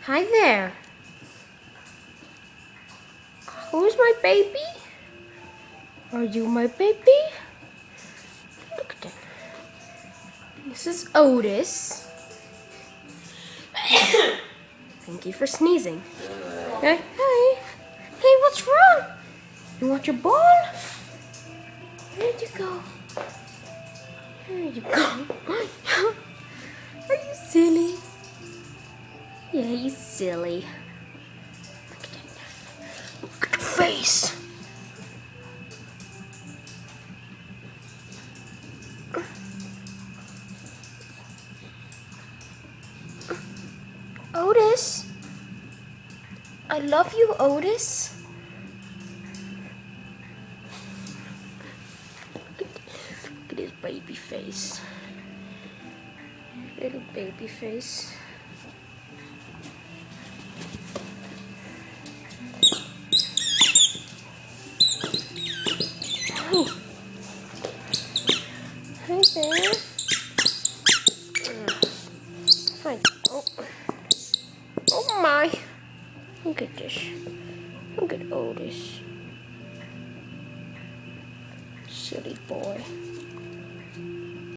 Hi there. Who's my baby? Are you my baby? Look at that. This is Otis. Thank you for sneezing. Hey, hey. Hey, what's wrong? You want your ball? Where'd you go? There you go. Are you silly? Yeah, you silly. Look at that. Look at your face. Otis. I love you, Otis. Look at his baby face. Little baby face. Oh. Hi there. Hi. Oh. Oh my. Look at this. Look at Otis. Silly boy.